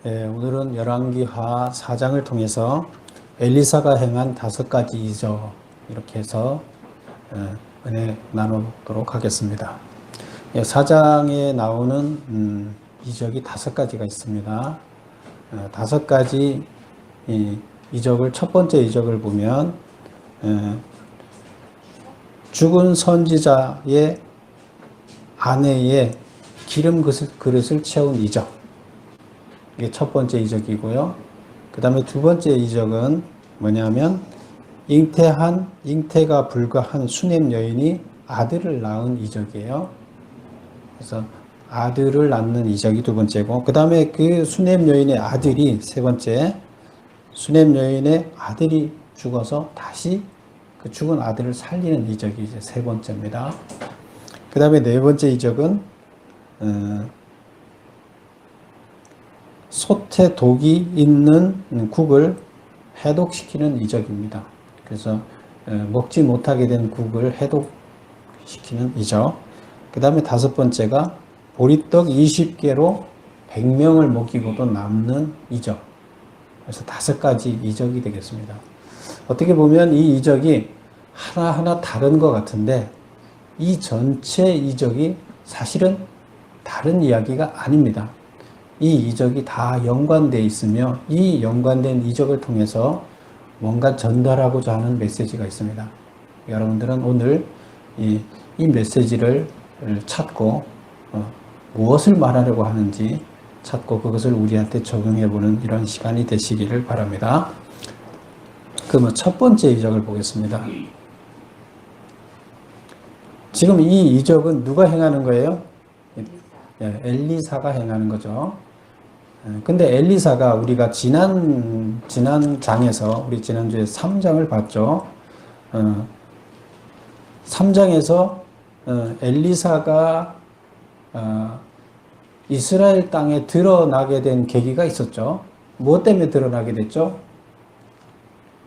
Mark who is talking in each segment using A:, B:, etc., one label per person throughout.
A: 오늘은 열왕기하 4장을 통해서 엘리사가 행한 5가지 이적 이렇게 해서 은혜 나누도록 하겠습니다. 4장에 나오는 이적이 5가지가 있습니다. 5가지 이적을 첫 번째 이적을 보면 죽은 선지자의 아내의 기름 그릇을 채운 이적, 이게 첫 번째 이적이고요. 그 다음에 두 번째 이적은 뭐냐면 잉태가 불과한 수냄 여인이 아들을 낳은 이적이에요. 그래서 아들을 낳는 이적이 두 번째고, 그 다음에 그 수냄 여인의 아들이 세 번째, 수냄 여인의 아들이 죽어서 다시 그 죽은 아들을 살리는 이적이 이제 세 번째입니다. 그 다음에 네 번째 이적은 솥에 독이 있는 국을 해독시키는 이적입니다. 그래서 먹지 못하게 된 국을 해독시키는 이적. 그 다음에 다섯 번째가 보리떡 20개로 100명을 먹이고도 남는 이적. 그래서 5가지 이적이 되겠습니다. 어떻게 보면 이 이적이 하나하나 다른 것 같은데 이 전체 이적이 사실은 다른 이야기가 아닙니다. 이 이적이 다 연관되어 있으며 이 연관된 이적을 통해서 뭔가 전달하고자 하는 메시지가 있습니다. 여러분들은 오늘 이 메시지를 찾고 무엇을 말하려고 하는지 찾고 그것을 우리한테 적용해보는 이런 시간이 되시기를 바랍니다. 그러면 첫 번째 이적을 보겠습니다. 지금 이 이적은 누가 행하는 거예요? 엘리사가 행하는 거죠. 근데 엘리사가 우리가 지난 장에서 우리 지난주에 3장을 봤죠. 3장에서 엘리사가 이스라엘 땅에 드러나게 된 계기가 있었죠. 무엇 때문에 드러나게 됐죠?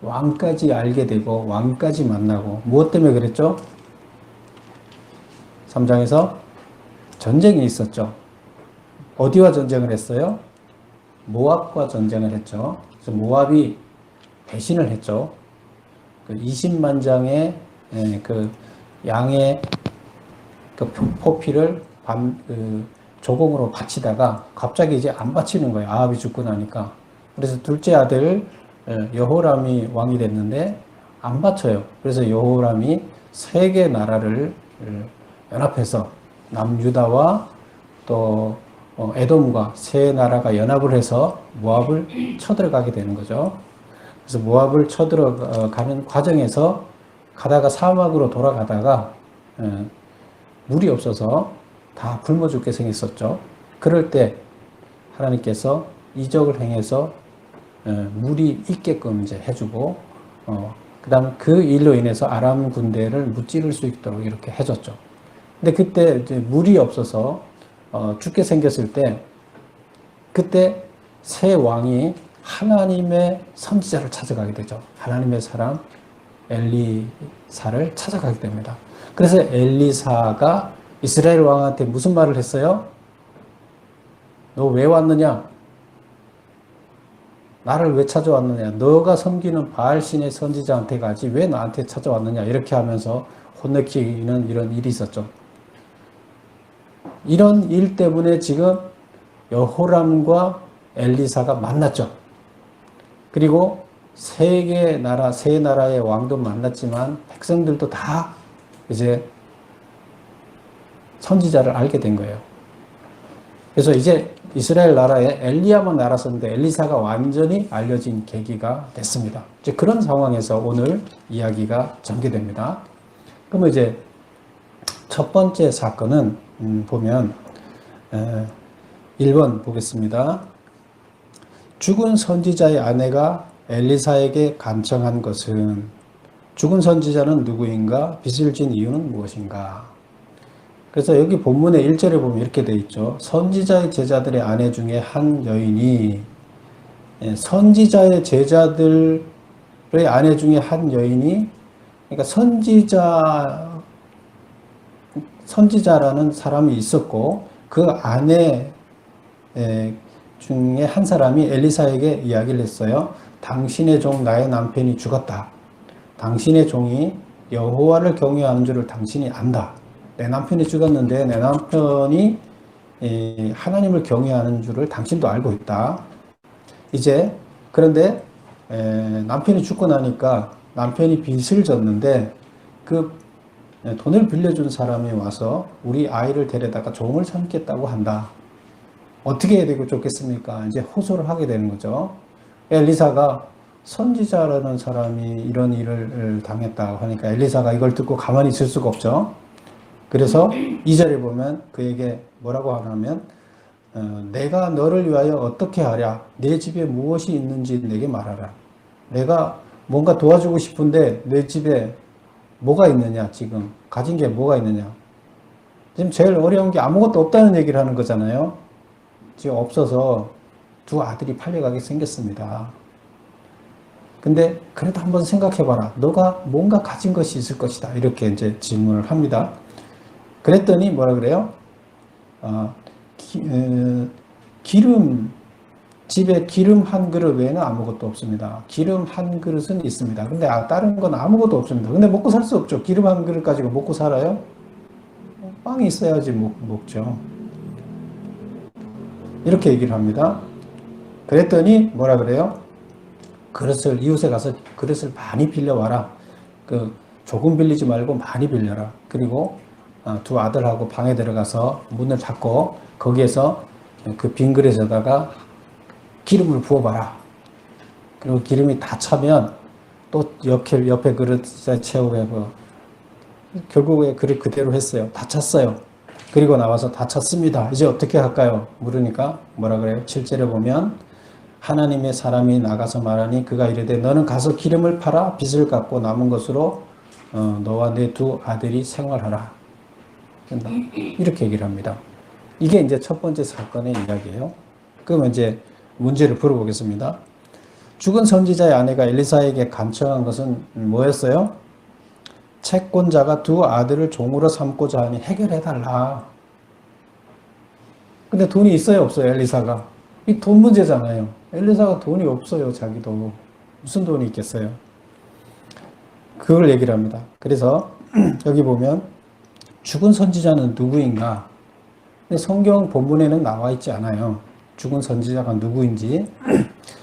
A: 왕까지 알게 되고 왕까지 만나고. 무엇 때문에 그랬죠? 3장에서 전쟁이 있었죠. 어디와 전쟁을 했어요? 모압과 전쟁을 했죠. 그래서 모압이 배신을 했죠. 그 20만 장의 그 양의 그 포피를 조공으로 바치다가 갑자기 이제 안 바치는 거예요. 아합이 죽고 나니까. 그래서 둘째 아들 여호람이 왕이 됐는데 안 바쳐요. 그래서 여호람이 3개 나라를 연합해서 남유다와 또 에돔과 3 나라가 연합을 해서 모압을 쳐들어가게 되는 거죠. 그래서 모압을 쳐들어가는 과정에서 가다가 사막으로 돌아가다가 물이 없어서 다 굶어 죽게 생겼었죠. 그럴 때 하나님께서 이적을 행해서 물이 있게끔 이제 해주고 그 다음 그 일로 인해서 아람 군대를 무찌를 수 있도록 이렇게 해줬죠. 근데 그때 이제 물이 없어서 죽게 생겼을 때 그때 새 왕이 하나님의 선지자를 찾아가게 되죠. 하나님의 사람 엘리사를 찾아가게 됩니다. 그래서 엘리사가 이스라엘 왕한테 무슨 말을 했어요? 너 왜 왔느냐? 나를 왜 찾아왔느냐? 너가 섬기는 바알신의 선지자한테 가지 왜 나한테 찾아왔느냐? 이렇게 하면서 혼내키는 이런 일이 있었죠. 이런 일 때문에 지금 여호람과 엘리사가 만났죠. 그리고 세 나라의 왕도 만났지만 백성들도 다 이제 선지자를 알게 된 거예요. 그래서 이제 이스라엘 나라에 엘리야만 알았었는데 엘리사가 완전히 알려진 계기가 됐습니다. 이제 그런 상황에서 오늘 이야기가 전개됩니다. 그러면 이제 첫 번째 사건은 보면 1번 보겠습니다. 죽은 선지자의 아내가 엘리사에게 간청한 것은 죽은 선지자는 누구인가? 빚을 진 이유는 무엇인가? 그래서 여기 본문의 1절에 보면 이렇게 되어 있죠. 선지자의 제자들의 아내 중에 한 여인이 선지자의 제자들의 아내 중에 한 여인이 그러니까 선지자라는 사람이 있었고 그 안에 중에 한 사람이 엘리사에게 이야기를 했어요. 당신의 종 나의 남편이 죽었다. 당신의 종이 여호와를 경외하는 줄을 당신이 안다. 내 남편이 죽었는데 내 남편이 하나님을 경외하는 줄을 당신도 알고 있다. 이제 그런데 남편이 죽고 나니까 남편이 빚을 졌는데 그 돈을 빌려준 사람이 와서 우리 아이를 데려다가 종을 삼겠다고 한다. 어떻게 해야 되고 좋겠습니까? 이제 호소를 하게 되는 거죠. 엘리사가 선지자라는 사람이 이런 일을 당했다고 하니까 엘리사가 이걸 듣고 가만히 있을 수가 없죠. 그래서 2절에 보면 그에게 뭐라고 하냐면 내가 너를 위하여 어떻게 하랴? 내 집에 무엇이 있는지 내게 말하라. 내가 뭔가 도와주고 싶은데 내 집에 뭐가 있느냐? 지금 가진 게 뭐가 있느냐? 지금 제일 어려운 게 아무것도 없다는 얘기를 하는 거잖아요. 지금 없어서 두 아들이 팔려가게 생겼습니다. 근데 그래도 한번 생각해봐라. 너가 뭔가 가진 것이 있을 것이다. 이렇게 이제 질문을 합니다. 그랬더니 뭐라 그래요? 집에 기름 한 그릇 외에는 아무것도 없습니다. 기름 한 그릇은 있습니다. 근데 다른 건 아무것도 없습니다. 근데 먹고 살 수 없죠. 기름 한 그릇 가지고 먹고 살아요? 빵이 있어야지 먹죠. 이렇게 얘기를 합니다. 그랬더니 뭐라 그래요? 이웃에 가서 그릇을 많이 빌려와라. 조금 빌리지 말고 많이 빌려라. 그리고 두 아들하고 방에 들어가서 문을 닫고 거기에서 그 빈 그릇에다가 기름을 부어봐라. 그리고 기름이 다 차면 또 옆에 그릇에 채우고 결국에 그릇 그대로 했어요. 다 찼어요. 그리고 나와서 다 찼습니다. 이제 어떻게 할까요? 물으니까 뭐라 그래요? 7절에 보면 하나님의 사람이 나가서 말하니 그가 이르되 너는 가서 기름을 팔아 빚을 갚고 남은 것으로 너와 내 두 아들이 생활하라. 이렇게 얘기를 합니다. 이게 이제 첫 번째 사건의 이야기예요. 그러면 이제 문제를 풀어보겠습니다. 죽은 선지자의 아내가 엘리사에게 간청한 것은 뭐였어요? 채권자가 두 아들을 종으로 삼고자 하니 해결해달라. 근데 돈이 있어요, 없어요, 엘리사가? 이 돈 문제잖아요. 엘리사가 돈이 없어요, 자기도. 무슨 돈이 있겠어요? 그걸 얘기를 합니다. 그래서 여기 보면 죽은 선지자는 누구인가? 근데 성경 본문에는 나와 있지 않아요. 죽은 선지자가 누구인지.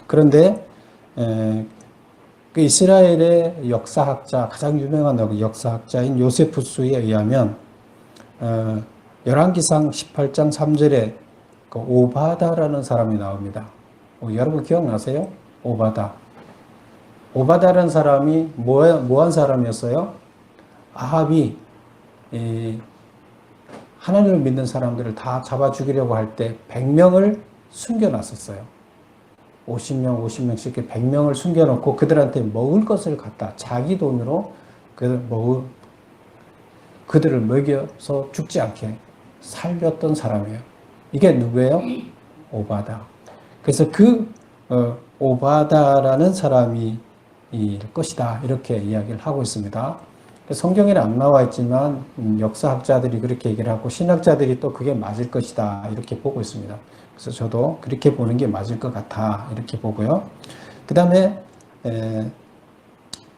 A: 그런데 그 이스라엘의 역사학자, 가장 유명한 역사학자인 요세푸스에 의하면 열왕기상 18장 3절에 그 오바다라는 사람이 나옵니다. 여러분 기억나세요? 오바다라는 사람이 뭐한 사람이었어요? 아합이 하나님을 믿는 사람들을 다 잡아 죽이려고 할 때 100명을 숨겨놨었어요. 50명씩 100명을 숨겨놓고 그들한테 먹을 것을 갖다 자기 돈으로 그들을 먹여서 죽지 않게 살렸던 사람이에요. 이게 누구예요? 오바다. 그래서 오바다라는 사람이 일 것이다. 이렇게 이야기를 하고 있습니다. 성경에는 안 나와 있지만 역사학자들이 그렇게 얘기를 하고 신학자들이 또 그게 맞을 것이다. 이렇게 보고 있습니다. 그래서 저도 그렇게 보는 게 맞을 것 같아. 이렇게 보고요. 그 다음에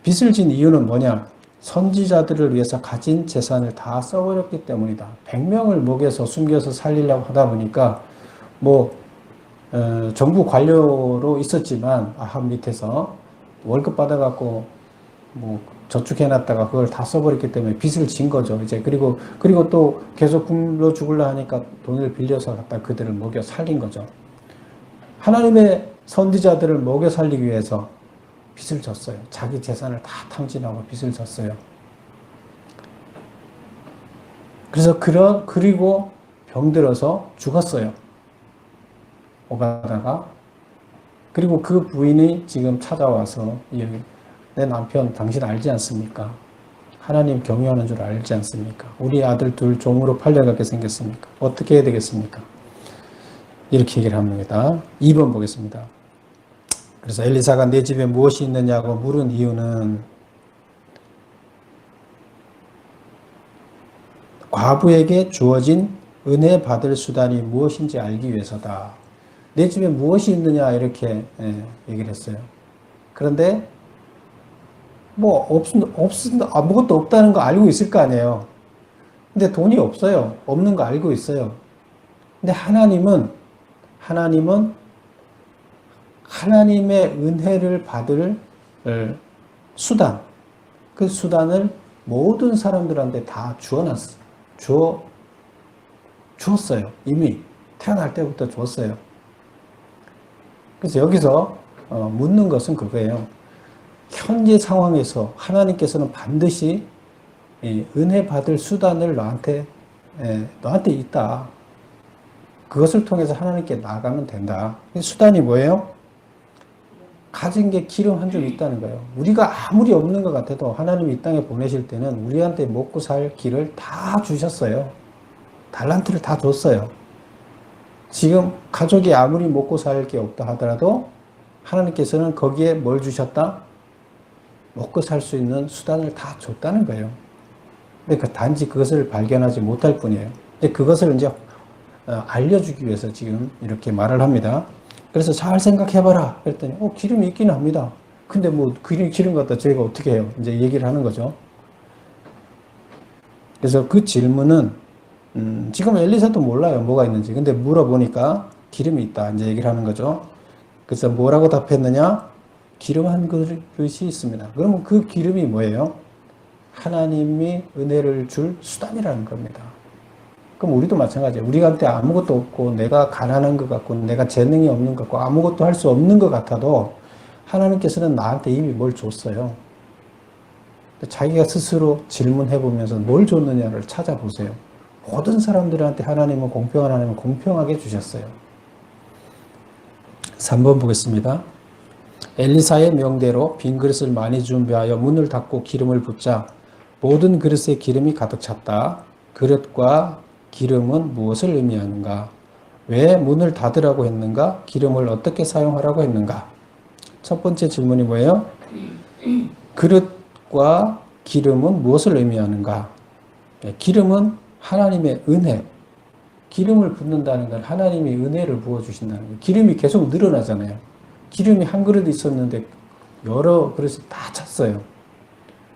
A: 빚을 진 이유는 뭐냐? 선지자들을 위해서 가진 재산을 다 써버렸기 때문이다. 100명을 먹여서 숨겨서 살리려고 하다 보니까 정부 관료로 있었지만 아합 밑에서 월급 받아갖고 저축해놨다가 그걸 다 써버렸기 때문에 빚을 진 거죠. 이제 그리고 또 계속 굶어 죽으려 하니까 돈을 빌려서 갖다 그들을 먹여 살린 거죠. 하나님의 선지자들을 먹여 살리기 위해서 빚을 졌어요. 자기 재산을 다 탕진하고 빚을 졌어요. 그래서 그리고 병들어서 죽었어요. 오바다가. 그리고 그 부인이 지금 찾아와서 내 남편 당신 알지 않습니까? 하나님 경외하는 줄 알지 않습니까? 우리 아들 둘 종으로 팔려가게 생겼습니까? 어떻게 해야 되겠습니까? 이렇게 얘기를 합니다. 2번 보겠습니다. 그래서 엘리사가 내 집에 무엇이 있느냐고 물은 이유는 과부에게 주어진 은혜 받을 수단이 무엇인지 알기 위해서다. 내 집에 무엇이 있느냐 이렇게 얘기를 했어요. 그런데 뭐 아무것도 없다는 거 알고 있을 거 아니에요. 근데 돈이 없어요. 없는 거 알고 있어요. 근데 하나님은 하나님의 은혜를 받을 수단, 그 수단을 모든 사람들한테 다 주었어요. 이미 태어날 때부터 주었어요. 그래서 여기서 묻는 것은 그거예요. 현재 상황에서 하나님께서는 반드시 은혜 받을 수단을 너한테 있다. 그것을 통해서 하나님께 나아가면 된다. 수단이 뭐예요? 가진 게 기름 한 줌 있다는 거예요. 우리가 아무리 없는 것 같아도 하나님이 이 땅에 보내실 때는 우리한테 먹고 살 길을 다 주셨어요. 달란트를 다 줬어요. 지금 가족이 아무리 먹고 살 게 없다 하더라도 하나님께서는 거기에 뭘 주셨다? 먹고 살 수 있는 수단을 다 줬다는 거예요. 그러니까 단지 그것을 발견하지 못할 뿐이에요. 그것을 이제 알려주기 위해서 지금 이렇게 말을 합니다. 그래서 잘 생각해봐라. 그랬더니, 기름이 있긴 합니다. 근데 뭐, 기름 갖다 저희가 어떻게 해요? 이제 얘기를 하는 거죠. 그래서 그 질문은, 지금 엘리사도 몰라요. 뭐가 있는지. 근데 물어보니까 기름이 있다. 이제 얘기를 하는 거죠. 그래서 뭐라고 답했느냐? 기름 한 그릇이 있습니다. 그러면 그 기름이 뭐예요? 하나님이 은혜를 줄 수단이라는 겁니다. 그럼 우리도 마찬가지예요. 우리한테 아무것도 없고 내가 가난한 것 같고 내가 재능이 없는 것 같고 아무것도 할 수 없는 것 같아도 하나님께서는 나한테 이미 뭘 줬어요. 자기가 스스로 질문해 보면서 뭘 줬느냐를 찾아보세요. 모든 사람들한테 하나님은 공평하게 주셨어요. 3번 보겠습니다. 엘리사의 명대로 빈 그릇을 많이 준비하여 문을 닫고 기름을 붓자 모든 그릇에 기름이 가득 찼다. 그릇과 기름은 무엇을 의미하는가? 왜 문을 닫으라고 했는가? 기름을 어떻게 사용하라고 했는가? 첫 번째 질문이 뭐예요? 그릇과 기름은 무엇을 의미하는가? 기름은 하나님의 은혜. 기름을 붓는다는 건 하나님이 은혜를 부어주신다는 거예요. 기름이 계속 늘어나잖아요. 기름이 한 그릇 있었는데 여러 그릇이 다 찼어요.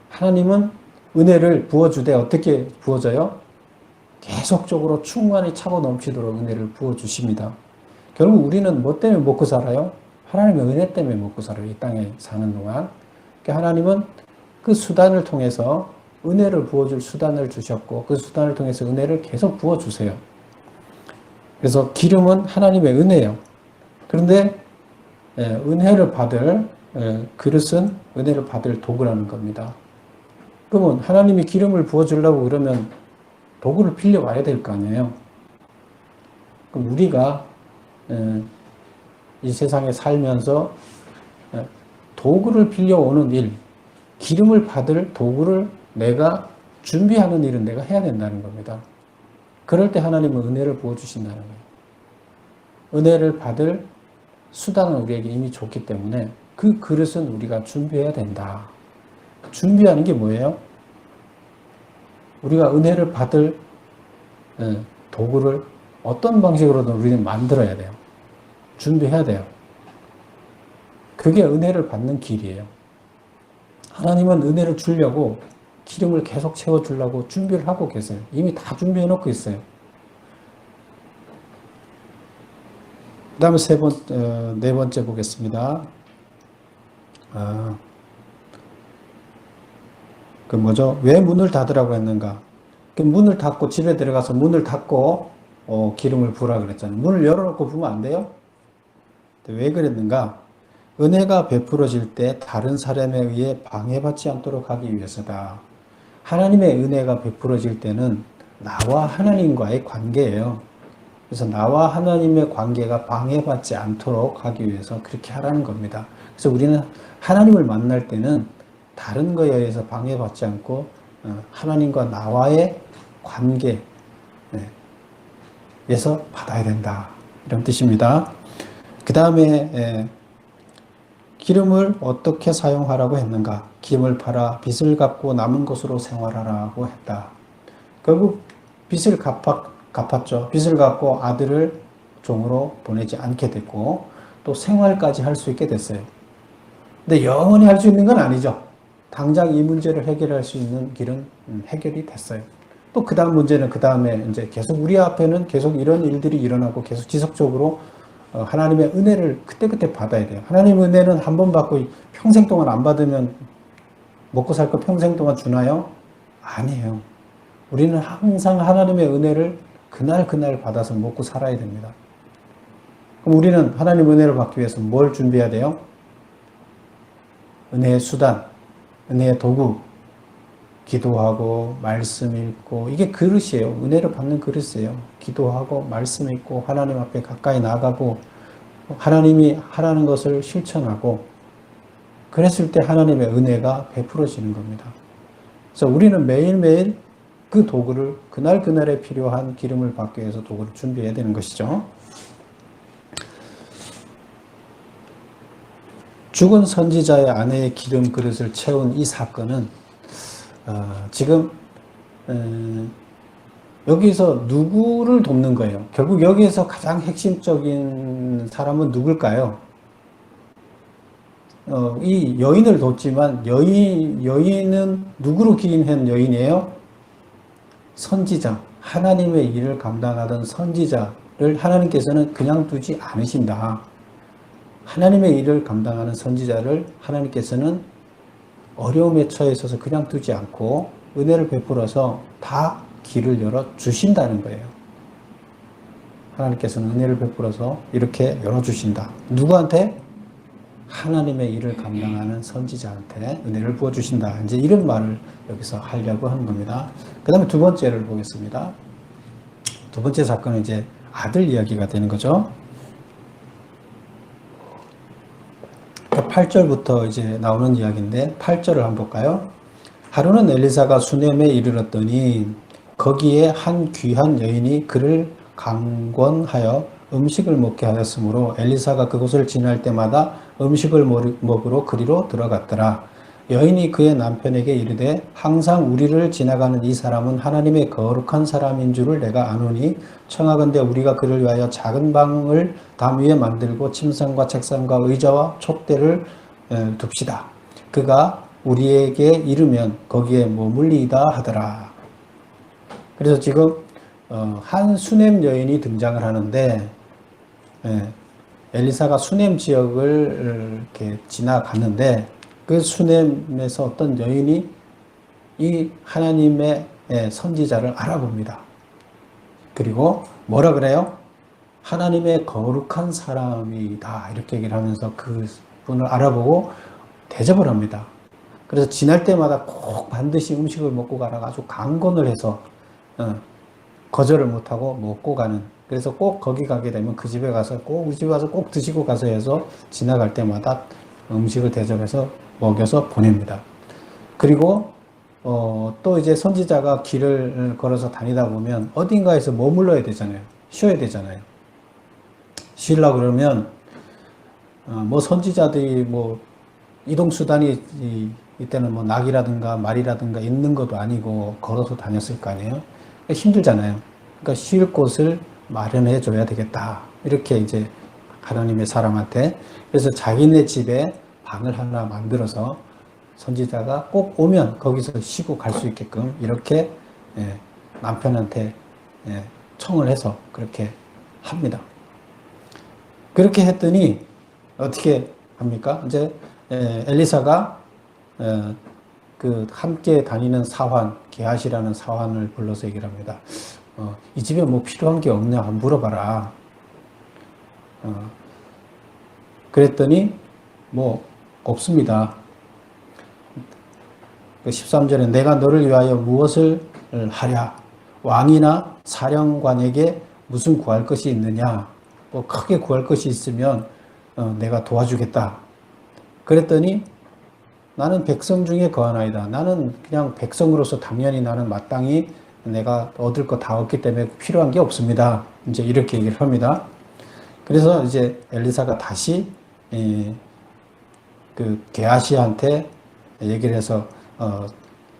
A: 하나님은 은혜를 부어주되 어떻게 부어져요? 계속적으로 충만히 차고 넘치도록 은혜를 부어주십니다. 결국 우리는 뭐 때문에 먹고 살아요? 하나님의 은혜 때문에 먹고 살아요. 이 땅에 사는 동안. 그러니까 하나님은 그 수단을 통해서 은혜를 부어줄 수단을 주셨고 그 수단을 통해서 은혜를 계속 부어주세요. 그래서 기름은 하나님의 은혜예요. 그런데 은혜를 받을 그릇은 은혜를 받을 도구라는 겁니다. 그러면 하나님이 기름을 부어주려고 그러면 도구를 빌려와야 될 거 아니에요. 그럼 우리가 이 세상에 살면서 도구를 빌려오는 일, 기름을 받을 도구를 내가 준비하는 일은 내가 해야 된다는 겁니다. 그럴 때 하나님은 은혜를 부어주신다는 거예요. 은혜를 받을 수단은 우리에게 이미 줬기 때문에 그 그릇은 우리가 준비해야 된다. 준비하는 게 뭐예요? 우리가 은혜를 받을 도구를 어떤 방식으로든 우리는 만들어야 돼요. 준비해야 돼요. 그게 은혜를 받는 길이에요. 하나님은 은혜를 주려고 기름을 계속 채워주려고 준비를 하고 계세요. 이미 다 준비해 놓고 있어요. 그 다음에 네 번째 보겠습니다. 왜 문을 닫으라고 했는가? 문을 닫고 집에 들어가서 문을 닫고 기름을 부으라 그랬잖아요. 문을 열어놓고 부으면 안 돼요? 왜 그랬는가? 은혜가 베풀어질 때 다른 사람에 의해 방해받지 않도록 하기 위해서다. 하나님의 은혜가 베풀어질 때는 나와 하나님과의 관계예요. 그래서 나와 하나님의 관계가 방해받지 않도록 하기 위해서 그렇게 하라는 겁니다. 그래서 우리는 하나님을 만날 때는 다른 거에 의해서 방해받지 않고 하나님과 나와의 관계에서 받아야 된다. 이런 뜻입니다. 그 다음에 기름을 어떻게 사용하라고 했는가? 기름을 팔아 빚을 갚고 남은 것으로 생활하라고 했다. 결국 빚을 갚았죠. 빚을 갚고 아들을 종으로 보내지 않게 됐고 또 생활까지 할 수 있게 됐어요. 근데 영원히 할 수 있는 건 아니죠. 당장 이 문제를 해결할 수 있는 길은 해결이 됐어요. 또 그 다음 문제는 그 다음에 이제 계속 우리 앞에는 계속 이런 일들이 일어나고 계속 지속적으로 하나님의 은혜를 그때그때 받아야 돼요. 하나님의 은혜는 한 번 받고 평생 동안 안 받으면 먹고 살 거 평생 동안 주나요? 아니에요. 우리는 항상 하나님의 은혜를 그날 받아서 먹고 살아야 됩니다. 그럼 우리는 하나님의 은혜를 받기 위해서 뭘 준비해야 돼요? 은혜의 수단, 은혜의 도구, 기도하고 말씀 읽고 이게 그릇이에요. 은혜를 받는 그릇이에요. 기도하고 말씀 읽고 하나님 앞에 가까이 나가고 하나님이 하라는 것을 실천하고 그랬을 때 하나님의 은혜가 베풀어지는 겁니다. 그래서 우리는 매일매일 그 도구를 그날그날에 필요한 기름을 받기 위해서 도구를 준비해야 되는 것이죠. 죽은 선지자의 아내의 기름 그릇을 채운 이 사건은 지금 여기서 누구를 돕는 거예요? 결국 여기에서 가장 핵심적인 사람은 누굴까요? 이 여인을 돕지만 여인은 누구로 기인한 여인이에요? 선지자, 하나님의 일을 감당하던 선지자를 하나님께서는 그냥 두지 않으신다. 하나님의 일을 감당하는 선지자를 하나님께서는 어려움에 처해 있어서 그냥 두지 않고 은혜를 베풀어서 다 길을 열어 주신다는 거예요. 하나님께서는 은혜를 베풀어서 이렇게 열어 주신다. 누구한테? 하나님의 일을 감당하는 선지자한테 은혜를 부어 주신다. 이제 이런 말을 여기서 하려고 하는 겁니다. 그 다음에 두 번째를 보겠습니다. 두 번째 사건은 이제 아들 이야기가 되는 거죠. 8절부터 이제 나오는 이야기인데 8절을 한번 볼까요? 하루는 엘리사가 수넴에 이르렀더니 거기에 한 귀한 여인이 그를 강권하여 음식을 먹게 하였으므로 엘리사가 그곳을 지날 때마다 음식을 먹으러 그리로 들어갔더라. 여인이 그의 남편에게 이르되 항상 우리를 지나가는 이 사람은 하나님의 거룩한 사람인 줄을 내가 아노니 청하건대 우리가 그를 위하여 작은 방을 담 위에 만들고 침상과 책상과 의자와 촛대를 둡시다. 그가 우리에게 이르면 거기에 머물리이다 하더라. 그래서 지금 한 수넴 여인이 등장을 하는데 엘리사가 수넴 지역을 이렇게 지나갔는데 그 수넴에서 어떤 여인이 이 하나님의 선지자를 알아봅니다. 그리고 뭐라 그래요? 하나님의 거룩한 사람이다 이렇게 얘기를 하면서 그 분을 알아보고 대접을 합니다. 그래서 지날 때마다 꼭 반드시 음식을 먹고 가라고 아주 강권을 해서 거절을 못하고 먹고 가는. 그래서 꼭 거기 가게 되면 그 집에 가서 꼭 우리 집에 가서 꼭 드시고 가서 해서 지나갈 때마다 음식을 대접해서 먹여서 보냅니다. 그리고 또 이제 선지자가 길을 걸어서 다니다 보면 어딘가에서 머물러야 되잖아요. 쉬어야 되잖아요. 쉬려고 그러면 뭐 선지자들이 뭐 이동수단이 이때는 뭐 낙이라든가 말이라든가 있는 것도 아니고 걸어서 다녔을 거 아니에요. 그러니까 힘들잖아요. 그러니까 쉴 곳을 마련해 줘야 되겠다. 이렇게 이제 하나님의 사람한테. 그래서 자기네 집에 방을 하나 만들어서 선지자가 꼭 오면 거기서 쉬고 갈 수 있게끔 이렇게 남편한테 청을 해서 그렇게 합니다. 그렇게 했더니 어떻게 합니까? 이제 엘리사가 그 함께 다니는 사환, 게하시라는 사환을 불러서 얘기를 합니다. 이 집에 뭐 필요한 게 없냐 한번 물어봐라. 그랬더니 뭐 없습니다. 13절에 내가 너를 위하여 무엇을 하랴? 왕이나 사령관에게 무슨 구할 것이 있느냐? 뭐 크게 구할 것이 있으면 내가 도와주겠다. 그랬더니 나는 백성 중에 거하나이다. 나는 그냥 백성으로서 당연히 나는 마땅히 내가 얻을 거 다 얻기 때문에 필요한 게 없습니다. 이제 이렇게 얘기를 합니다. 그래서 이제 엘리사가 다시 그 게하시한테 얘기를 해서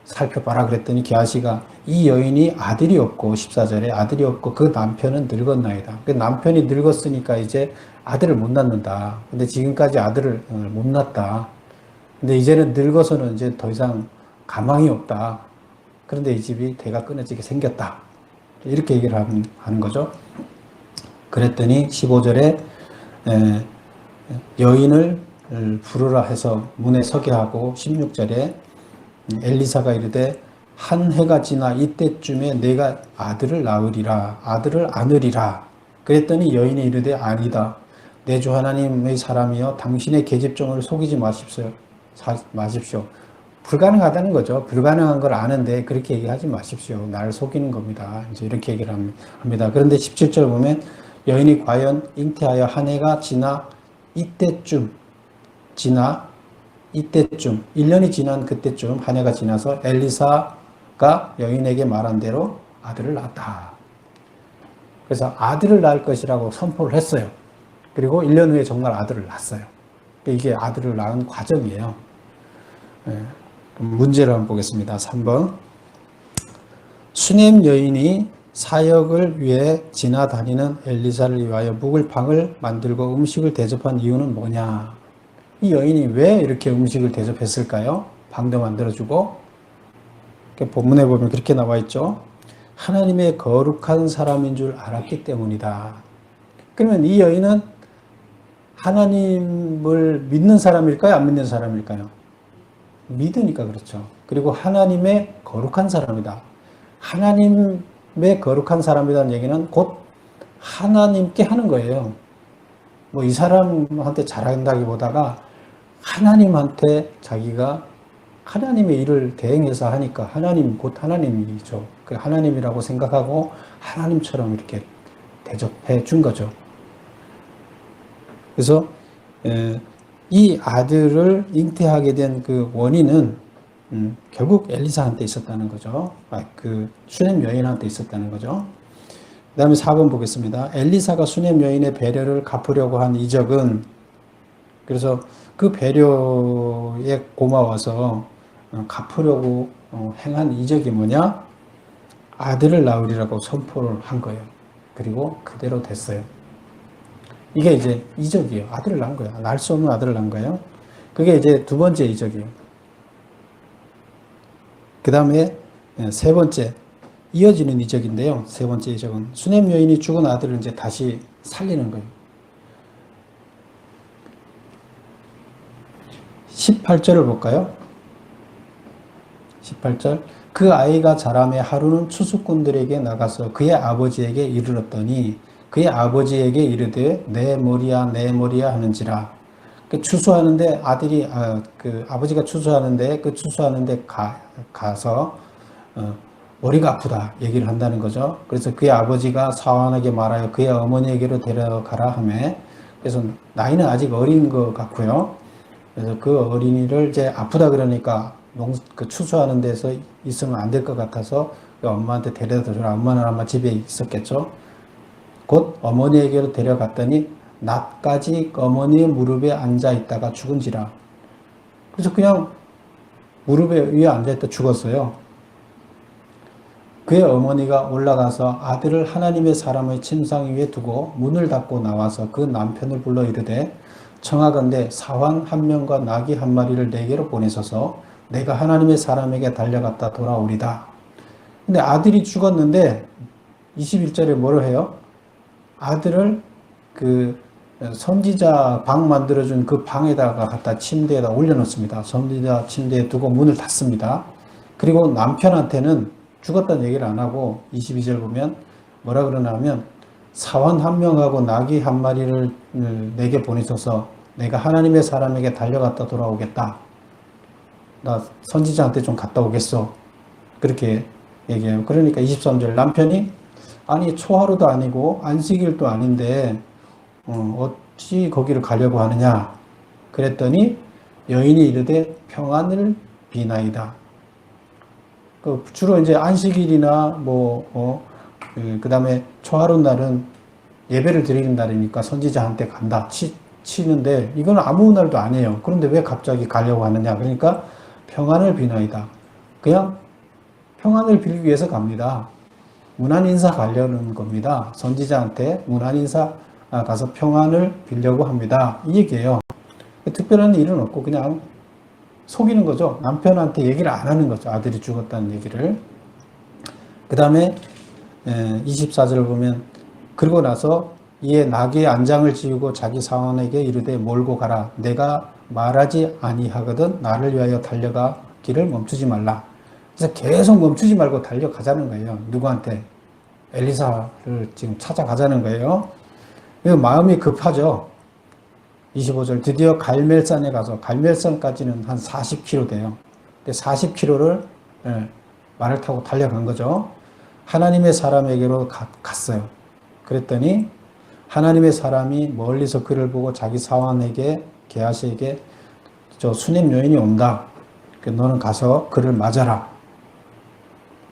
A: 살펴봐라 그랬더니 게하시가 이 여인이 아들이 없고 14절에 아들이 없고 그 남편은 늙었나이다. 그 남편이 늙었으니까 이제 아들을 못 낳는다. 근데 지금까지 아들을 못 낳았다. 근데 이제는 늙어서는 이제 더 이상 가망이 없다. 그런데 이 집이 대가 끊어지게 생겼다. 이렇게 얘기를 하는 거죠. 그랬더니 15절에 여인을 부르라 해서 문에 서게 하고 16절에 엘리사가 이르되 한 해가 지나 이때쯤에 내가 아들을 낳으리라 아들을 안으리라. 그랬더니 여인이 이르되 아니다. 내 주 하나님의 사람이여 당신의 계집종을 속이지 마십시오. 불가능하다는 거죠. 불가능한 걸 아는데 그렇게 얘기하지 마십시오. 나를 속이는 겁니다. 이제 이렇게 얘기를 합니다. 그런데 17절 보면 여인이 과연 잉태하여 한 해가 지나 이때쯤 1년이 지난 그때쯤 한 해가 지나서 엘리사가 여인에게 말한 대로 아들을 낳았다. 그래서 아들을 낳을 것이라고 선포를 했어요. 그리고 1년 후에 정말 아들을 낳았어요. 이게 아들을 낳은 과정이에요. 문제를 한번 보겠습니다. 3번. 수넴 여인이 사역을 위해 지나다니는 엘리사를 위하여 묵을 방을 만들고 음식을 대접한 이유는 뭐냐? 이 여인이 왜 이렇게 음식을 대접했을까요? 방도 만들어주고. 본문에 보면 그렇게 나와 있죠. 하나님의 거룩한 사람인 줄 알았기 때문이다. 그러면 이 여인은 하나님을 믿는 사람일까요? 안 믿는 사람일까요? 믿으니까 그렇죠. 그리고 하나님의 거룩한 사람이다. 하나님의 거룩한 사람이라는 얘기는 곧 하나님께 하는 거예요. 뭐 이 사람한테 잘한다기보다가 하나님한테 자기가 하나님의 일을 대행해서 하니까 하나님 곧 하나님이죠. 그 하나님이라고 생각하고 하나님처럼 이렇게 대접해 준 거죠. 그래서 이 아들을 잉태하게 된 그 원인은 결국 엘리사한테 있었다는 거죠. 그 수넴 여인한테 있었다는 거죠. 그 다음에 4번 보겠습니다. 엘리사가 수넴 여인의 배려를 갚으려고 한 이적은, 그래서 그 배려에 고마워서 갚으려고 행한 이적이 뭐냐? 아들을 낳으리라고 선포를 한 거예요. 그리고 그대로 됐어요. 이게 이제 이적이에요. 아들을 낳은 거예요. 낳을 수 없는 아들을 낳은 거예요. 그게 이제 두 번째 이적이에요. 그 다음에 세 번째, 이어지는 이적인데요. 세 번째 이적은 수넴 여인이 죽은 아들을 이제 다시 살리는 거예요. 18절을 볼까요? 18절. 그 아이가 자라매 하루는 추수꾼들에게 나가서 그의 아버지에게 이르렀더니 그의 아버지에게 이르되 내 머리야 내 머리야 하는지라. 추수하는데 아버지가 추수하는데 그 추수하는데 가서 머리가 아프다 얘기를 한다는 거죠. 그래서 그의 아버지가 사환에게 말하여 그의 어머니에게로 데려가라 하며, 그래서 나이는 아직 어린 것 같고요. 그래서 그 어린이를 이제 아프다 그러니까 추수하는 데서 있으면 안 될 것 같아서 엄마한테 데려다 주라. 엄마는 아마 집에 있었겠죠. 곧 어머니에게로 데려갔더니 낮까지 어머니의 무릎에 앉아 있다가 죽은지라. 그래서 그냥 무릎에 위에 앉아 있다 죽었어요. 그의 어머니가 올라가서 아들을 하나님의 사람의 침상 위에 두고 문을 닫고 나와서 그 남편을 불러 이르되 청하건대 사환 한 명과 나귀 한 마리를 내게로 보내소서. 내가 하나님의 사람에게 달려갔다 돌아오리다. 근데 아들이 죽었는데 21절에 뭐를 해요? 아들을 그 선지자 방 만들어준 그 방에다가 갖다 침대에다 올려놓습니다. 선지자 침대에 두고 문을 닫습니다. 그리고 남편한테는 죽었다는 얘기를 안 하고 22절 보면 뭐라 그러냐면 사환 한 명하고 나귀 한 마리를 내게 보내셔서 내가 하나님의 사람에게 달려갔다 돌아오겠다. 나 선지자한테 좀 갔다 오겠어. 그렇게 얘기해요. 그러니까 23절 남편이 아니 초하루도 아니고 안식일도 아닌데 어찌 거기를 가려고 하느냐. 그랬더니 여인이 이르되 평안을 비나이다. 주로 이제 안식일이나 그 다음에 초하루 날은 예배를 드리는 날이니까 선지자한테 간다 치는데 이건 아무 날도 아니에요. 그런데 왜 갑자기 가려고 하느냐. 그러니까 평안을 비나이다. 그냥 평안을 빌기 위해서 갑니다. 문안 인사 가려는 겁니다. 선지자한테 문안 인사 가서 평안을 빌려고 합니다. 이 얘기예요. 특별한 일은 없고 그냥 속이는 거죠. 남편한테 얘기를 안 하는 거죠. 아들이 죽었다는 얘기를. 그 다음에 24절을 보면 그러고 나서 이에 나귀의 안장을 지우고 자기 사원에게 이르되 몰고 가라. 내가 말하지 아니하거든 나를 위하여 달려가기를 멈추지 말라. 그래서 계속 멈추지 말고 달려가자는 거예요. 누구한테? 엘리사를 지금 찾아가자는 거예요. 마음이 급하죠. 25절 드디어 갈멜산에 가서 갈멜산까지는 한 40km 돼요. 40km를 말을 타고 달려간 거죠. 하나님의 사람에게로 갔어요. 그랬더니 하나님의 사람이 멀리서 그를 보고 자기 사원에게 게하시에게 저 수냄 여인이 온다. 너는 가서 그를 맞아라.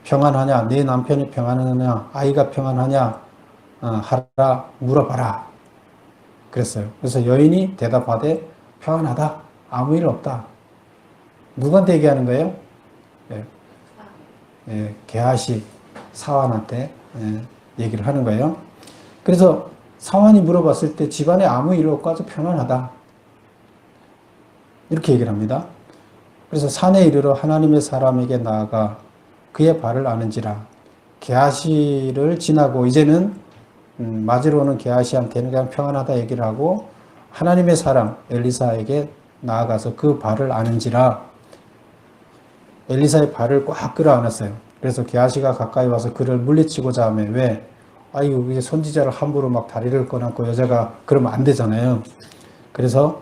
A: 평안하냐? 내 남편이 평안하냐? 아이가 평안하냐? 하라 물어봐라. 그랬어요. 그래서 여인이 대답하되 평안하다. 아무 일 없다. 누구한테 얘기하는 거예요? 게하시 사환한테 얘기를 하는 거예요. 그래서 사환이 물어봤을 때 집안에 아무 일 없고 아주 평안하다. 이렇게 얘기를 합니다. 그래서 산에 이르러 하나님의 사람에게 나아가 그의 발을 아는지라. 게하시를 지나고 이제는 맞으러 오는 게하시한테는 그냥 평안하다 얘기를 하고 하나님의 사람 엘리사에게 나아가서 그 발을 아는지라. 엘리사의 발을 꽉 끌어안았어요. 그래서 게하시가 가까이 와서 그를 물리치고자 하며 왜? 아이고 이제 선지자를 함부로 막 다리를 꺼안고 여자가 그러면 안 되잖아요. 그래서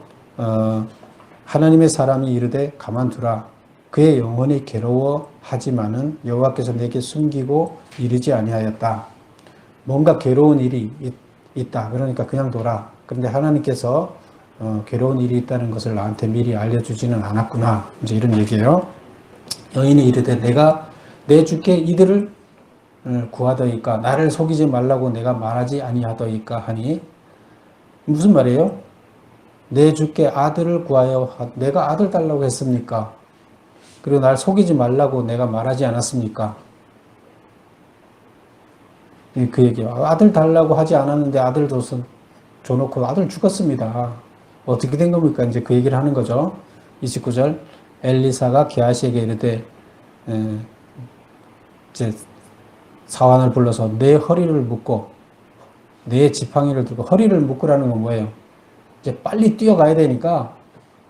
A: 하나님의 사람이 이르되 가만두라. 그의 영혼이 괴로워하지만은 여호와께서 내게 숨기고 이르지 아니하였다. 뭔가 괴로운 일이 있다. 그러니까 그냥 둬라. 그런데 하나님께서 괴로운 일이 있다는 것을 나한테 미리 알려주지는 않았구나. 이제 이런 얘기예요. 여인이 이르되 내가 내 주께 이들을 구하더이까 나를 속이지 말라고 내가 말하지 아니하더이까 하니 무슨 말이에요? 내 주께 아들을 구하여 내가 아들 달라고 했습니까? 그리고 날 속이지 말라고 내가 말하지 않았습니까? 그 얘기예요. 아들 달라고 하지 않았는데 아들 줘놓고 아들 죽었습니다. 어떻게 된 겁니까? 이제 그 얘기를 하는 거죠. 29절 엘리사가 게하시에게 이르되 이제 사환을 불러서 내 허리를 묶고 내 지팡이를 들고 허리를 묶으라는 건 뭐예요? 이제 빨리 뛰어가야 되니까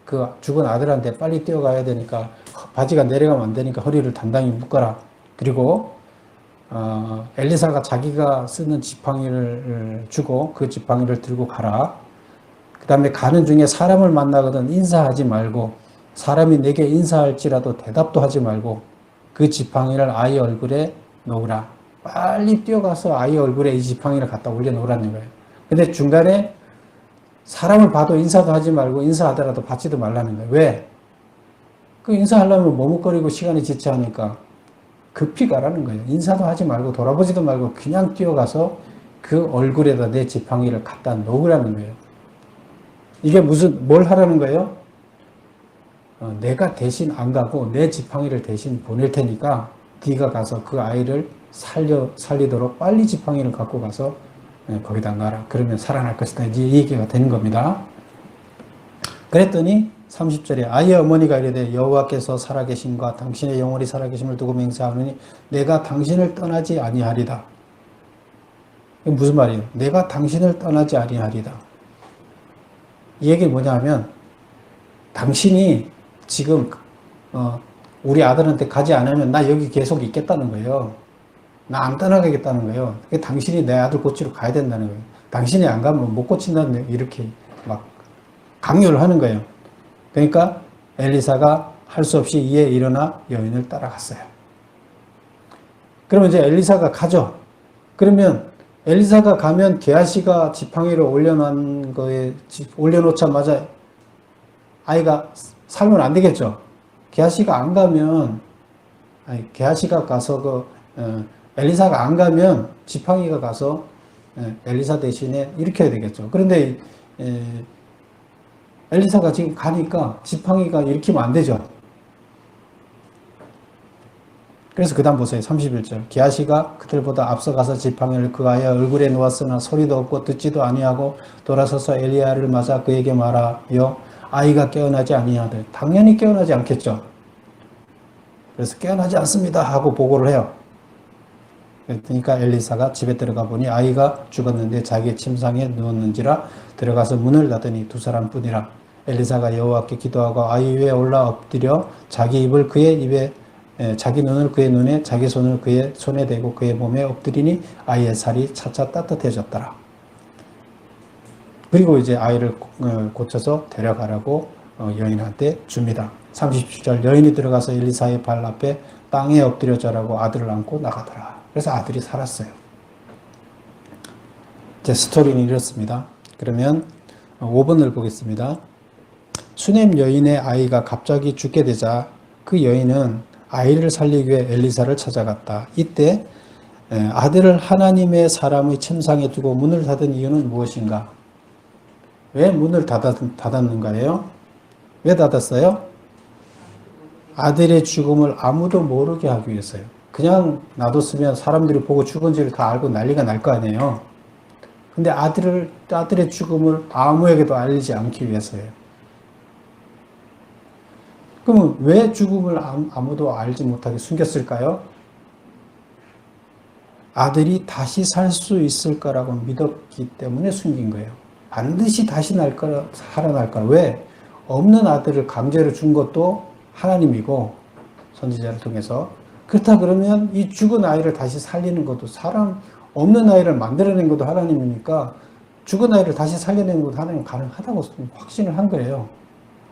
A: 그 죽은 아들한테 빨리 뛰어가야 되니까 바지가 내려가면 안 되니까 허리를 단단히 묶어라. 그리고 엘리사가 자기가 쓰는 지팡이를 주고 그 지팡이를 들고 가라. 그 다음에 가는 중에 사람을 만나거든 인사하지 말고 사람이 내게 인사할지라도 대답도 하지 말고 그 지팡이를 아이 얼굴에 놓으라. 빨리 뛰어가서 아이 얼굴에 이 지팡이를 갖다 올려놓으라는 거예요. 근데 중간에 사람을 봐도 인사도 하지 말고 인사하더라도 받지도 말라는 거예요. 왜? 그 인사하려면 머뭇거리고 시간이 지체하니까 급히 가라는 거예요. 인사도 하지 말고 돌아보지도 말고 그냥 뛰어가서 그 얼굴에다 내 지팡이를 갖다 놓으라는 거예요. 이게 뭘 하라는 거예요? 내가 대신 안 가고 내 지팡이를 대신 보낼 테니까 네가 가서 그 아이를 살리도록 빨리 지팡이를 갖고 가서 거기다 놔라. 그러면 살아날 것이다. 이제 이 얘기가 되는 겁니다. 그랬더니 30절에 아이의 어머니가 이르되 여호와께서 살아계심과 당신의 영혼이 살아계심을 두고 맹세하노니 내가 당신을 떠나지 아니하리다. 이게 무슨 말이에요? 내가 당신을 떠나지 아니하리다. 이 얘기 뭐냐면 당신이 지금 우리 아들한테 가지 않으면 나 여기 계속 있겠다는 거예요. 나 안 떠나가겠다는 거예요. 당신이 내 아들 고치러 가야 된다는 거예요. 당신이 안 가면 못 고친다는 이렇게 막 강요를 하는 거예요. 그러니까 엘리사가 할 수 없이 이에 일어나 여인을 따라갔어요. 그러면 이제 엘리사가 가죠. 그러면 엘리사가 가면 게하시가 지팡이를 올려놓자마자 아이가 살면 안 되겠죠. 게하시가 안 가면 게하시가 가서 엘리사가 안 가면 지팡이가 가서 엘리사 대신에 일으켜야 되겠죠. 그런데 엘리사가 지금 가니까 지팡이가 일으키면 안 되죠. 그래서 그 다음 보세요. 31절. 게하시가 그들보다 앞서가서 지팡이를 그 아이의 얼굴에 놓았으나 소리도 없고 듣지도 아니하고 돌아서서 엘리야를 맞아 그에게 말하여 아이가 깨어나지 아니하되, 당연히 깨어나지 않겠죠. 그래서 깨어나지 않습니다 하고 보고를 해요. 그러니까 엘리사가 집에 들어가 보니 아이가 죽었는데 자기의 침상에 누웠는지라 들어가서 문을 닫으니 두 사람뿐이라. 엘리사가 여호와께 기도하고 아이 위에 올라 엎드려 자기 입을 그의 입에, 자기 눈을 그의 눈에, 자기 손을 그의 손에 대고 그의 몸에 엎드리니 아이의 살이 차차 따뜻해졌더라. 그리고 이제 아이를 고쳐서 데려가라고 여인한테 줍니다. 37절. 여인이 들어가서 엘리사의 발 앞에 땅에 엎드려 절하고 아들을 안고 나가더라. 그래서 아들이 살았어요. 제 스토리는 이렇습니다. 그러면 5번을 보겠습니다. 수넴 여인의 아이가 갑자기 죽게 되자 그 여인은 아이를 살리기 위해 엘리사를 찾아갔다. 이때 아들을 하나님의 사람의 침상에 두고 문을 닫은 이유는 무엇인가? 왜 문을 닫았는가요? 왜 닫았어요? 아들의 죽음을 아무도 모르게 하기 위해서요. 그냥 놔뒀으면 사람들이 보고 죽은지를 다 알고 난리가 날 거 아니에요. 근데 아들의 죽음을 아무에게도 알리지 않기 위해서요. 그러면 왜 죽음을 아무도 알지 못하게 숨겼을까요? 아들이 다시 살 수 있을 거라고 믿었기 때문에 숨긴 거예요. 반드시 다시 살아날 거라. 왜? 없는 아들을 강제로 준 것도 하나님이고, 선지자를 통해서. 그렇다 그러면 이 죽은 아이를 다시 살리는 것도, 사람 없는 아이를 만들어낸 것도 하나님이니까 죽은 아이를 다시 살려내는 것도 하나님 가능하다고 확신을 한 거예요.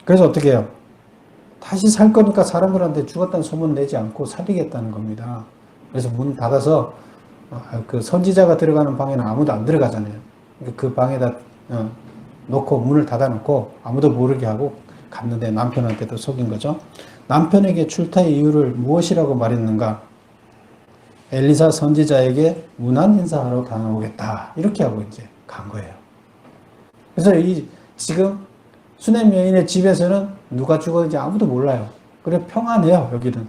A: 그래서 어떻게 해요? 다시 살 거니까 사람들한테 죽었다는 소문 내지 않고 살리겠다는 겁니다. 그래서 문 닫아서 그 선지자가 들어가는 방에는 아무도 안 들어가잖아요. 그 방에다 놓고 문을 닫아놓고 아무도 모르게 하고 갔는데 남편한테도 속인 거죠. 남편에게 출타의 이유를 무엇이라고 말했는가? 엘리사 선지자에게 문안 인사하러 다녀오겠다. 이렇게 하고 이제 간 거예요. 그래서 지금 수넴 여인의 집에서는 누가 죽었는지 아무도 몰라요. 그래 평안해요. 여기는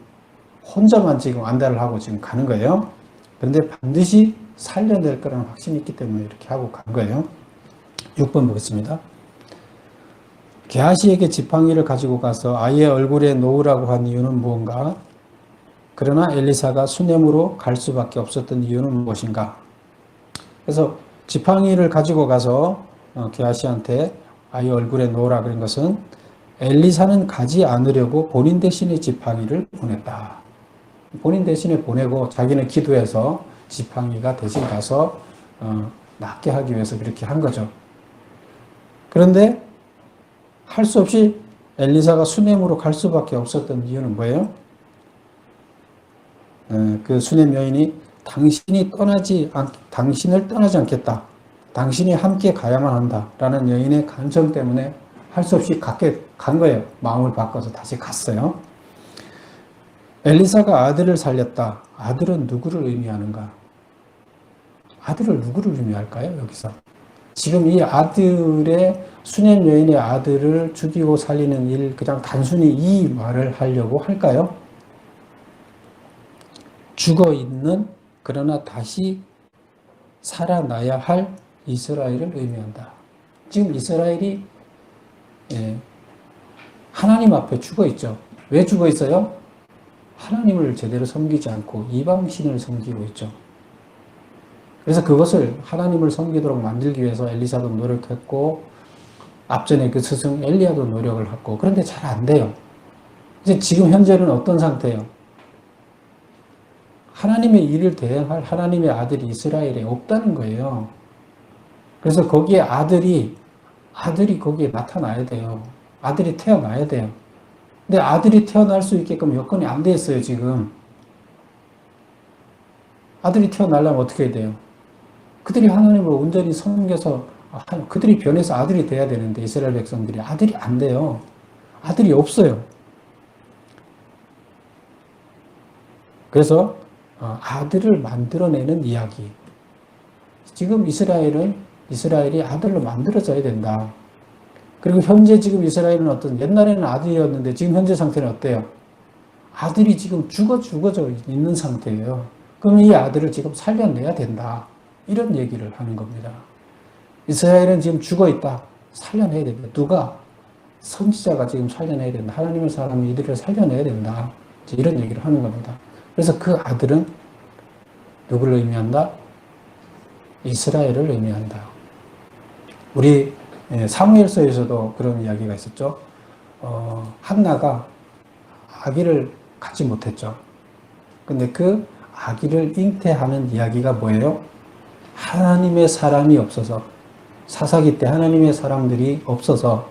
A: 혼자만 지금 안달을 하고 지금 가는 거예요. 그런데 반드시 살려낼 거라는 확신이 있기 때문에 이렇게 하고 간 거예요. 6번 보겠습니다. 게하시에게 지팡이를 가지고 가서 아이의 얼굴에 놓으라고 한 이유는 무언가? 그러나 엘리사가 수넴으로 갈 수밖에 없었던 이유는 무엇인가? 그래서 지팡이를 가지고 가서 게하시한테 아이 얼굴에 놓으라 그런 것은 엘리사는 가지 않으려고 본인 대신에 지팡이를 보냈다. 본인 대신에 보내고 자기는 기도해서 지팡이가 대신 가서 낫게 하기 위해서 그렇게 한 거죠. 그런데 할 수 없이 엘리사가 수넴으로 갈 수밖에 없었던 이유는 뭐예요? 그 수넴 여인이 당신을 떠나지 않겠다. 당신이 함께 가야만 한다. 라는 여인의 간청 때문에 할 수 없이 간 거예요. 마음을 바꿔서 다시 갔어요. 엘리사가 아들을 살렸다. 아들은 누구를 의미하는가? 아들을 누구를 의미할까요? 여기서. 지금 이 수넴 여인의 아들을 죽이고 살리는 일, 그냥 단순히 이 말을 하려고 할까요? 죽어 있는, 그러나 다시 살아나야 할 이스라엘을 의미한다. 지금 이스라엘이 하나님 앞에 죽어 있죠. 왜 죽어 있어요? 하나님을 제대로 섬기지 않고 이방신을 섬기고 있죠. 그래서 그것을 하나님을 섬기도록 만들기 위해서 엘리사도 노력했고, 앞전에 그 스승 엘리야도 노력을 했고, 그런데 잘 안 돼요. 이제 지금 현재는 어떤 상태예요? 하나님의 일을 대행할 하나님의 아들이 이스라엘에 없다는 거예요. 그래서 거기에 아들이 거기에 나타나야 돼요. 아들이 태어나야 돼요. 근데 아들이 태어날 수 있게끔 여건이 안 돼 있어요, 지금. 아들이 태어나려면 어떻게 해야 돼요? 그들이 하나님을 온전히 섬겨서, 그들이 변해서 아들이 돼야 되는데, 이스라엘 백성들이 아들이 안 돼요. 아들이 없어요. 그래서 아들을 만들어내는 이야기. 지금 이스라엘이 아들로 만들어져야 된다. 그리고 현재 지금 이스라엘은 옛날에는 아들이었는데 지금 현재 상태는 어때요? 아들이 지금 죽어져 있는 상태예요. 그럼 이 아들을 지금 살려내야 된다. 이런 얘기를 하는 겁니다. 이스라엘은 지금 죽어 있다. 살려내야 됩니다. 누가? 선지자가 지금 살려내야 된다. 하나님의 사람이 이들을 살려내야 된다. 이런 얘기를 하는 겁니다. 그래서 그 아들은 누구를 의미한다? 이스라엘을 의미한다. 우리 사무엘서에서도 그런 이야기가 있었죠. 한나가 아기를 갖지 못했죠. 근데 그 아기를 잉태하는 이야기가 뭐예요? 하나님의 사람이 없어서, 사사기 때 하나님의 사람들이 없어서,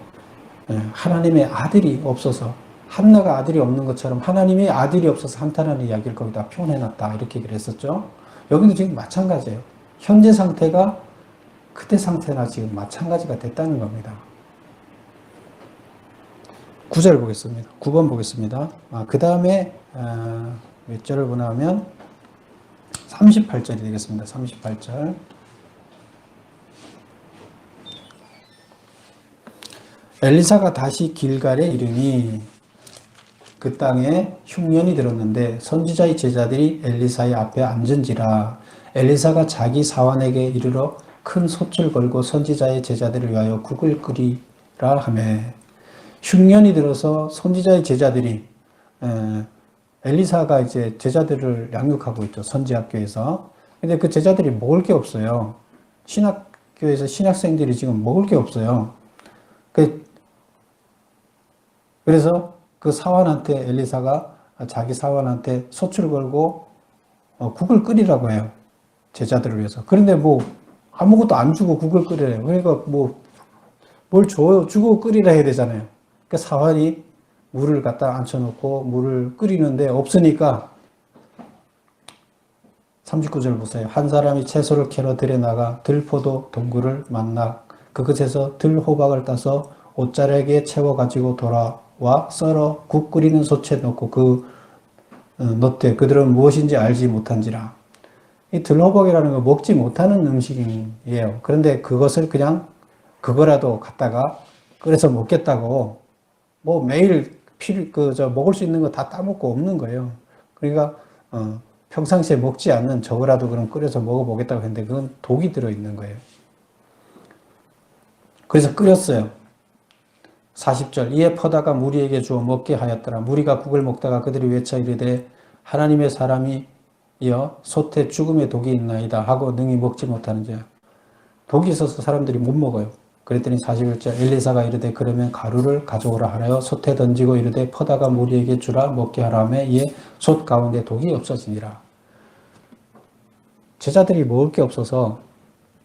A: 하나님의 아들이 없어서, 한나가 아들이 없는 것처럼 하나님의 아들이 없어서 한탄하는 이야기를 거기다 표현해놨다. 이렇게 얘기를 했었죠. 여기도 지금 마찬가지예요. 현재 상태가 그때 상태나 지금 마찬가지가 됐다는 겁니다. 9절 보겠습니다. 9번 보겠습니다. 그 다음에 몇 절을 보냐면 38절이 되겠습니다. 38절. 엘리사가 다시 길갈에 이르니 그 땅에 흉년이 들었는데 선지자의 제자들이 엘리사의 앞에 앉은지라. 엘리사가 자기 사환에게 이르러 큰 솥을 걸고 선지자의 제자들을 위하여 국을 끓이라 하며, 흉년이 들어서 선지자의 제자들이, 엘리사가 이제 제자들을 양육하고 있죠. 선지학교에서. 근데 그 제자들이 먹을 게 없어요. 신학교에서 신학생들이 지금 먹을 게 없어요. 그래서 그 사환한테, 엘리사가 자기 사환한테 솥을 걸고 국을 끓이라고 해요. 제자들을 위해서. 그런데 뭐 아무것도 안 주고 국을 끓이래요. 그러니까 뭘 줘요? 주고 끓이라 해야 되잖아요. 그러니까 사환이 물을 갖다 앉혀놓고 물을 끓이는데 없으니까 39절 보세요. 한 사람이 채소를 캐러 들에 나가 들포도 동굴을 만나 그것에서 들호박을 따서 옷자락에 채워가지고 돌아와 썰어 국 끓이는 솥에 넣고 넣되 그들은 무엇인지 알지 못한지라. 이 들호박이라는 거 먹지 못하는 음식이에요. 그런데 그것을 그냥 그거라도 갖다가 끓여서 먹겠다고 뭐 매일 먹을 수 있는 거 다 따먹고 없는 거예요. 그러니까 평상시에 먹지 않는 저거라도 그럼 끓여서 먹어보겠다고 했는데 그건 독이 들어있는 거예요. 그래서 끓였어요. 40절. 이에 퍼다가 무리에게 주어 먹게 하였더라. 무리가 국을 먹다가 그들이 외쳐 이르되 하나님의 사람이 이어 솥에 죽음의 독이 있나이다 하고 능히 먹지 못하는 자야. 독이 있어서 사람들이 못 먹어요. 그랬더니 41절. 엘리사가 이르되 그러면 가루를 가져오라 하여 솥에 던지고 이르되 퍼다가 무리에게 주라 먹게 하라며 이에 솥 가운데 독이 없어지니라. 제자들이 먹을 게 없어서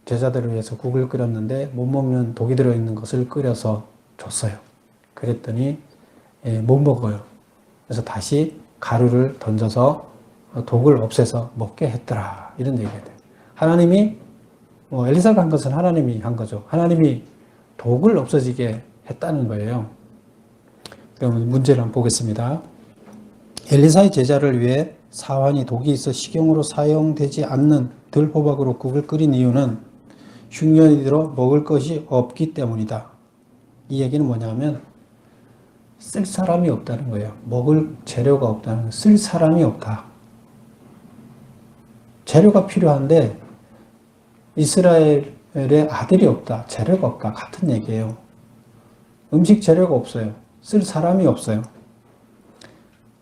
A: 제자들을 위해서 국을 끓였는데 못 먹는 독이 들어있는 것을 끓여서 줬어요. 그랬더니 못 먹어요. 그래서 다시 가루를 던져서 독을 없애서 먹게 했더라. 이런 얘기가 돼요. 하나님이 엘리사가 한 것은 하나님이 한 거죠. 하나님이 독을 없어지게 했다는 거예요. 그럼 문제를 한번 보겠습니다. 엘리사의 제자를 위해 사환이 독이 있어 식용으로 사용되지 않는 들호박으로 국을 끓인 이유는 흉년이 들어 먹을 것이 없기 때문이다. 이 얘기는 뭐냐면 쓸 사람이 없다는 거예요. 먹을 재료가 없다는 거예요. 쓸 사람이 없다. 재료가 필요한데 이스라엘의 아들이 없다. 재료가 없다. 같은 얘기예요. 음식 재료가 없어요. 쓸 사람이 없어요.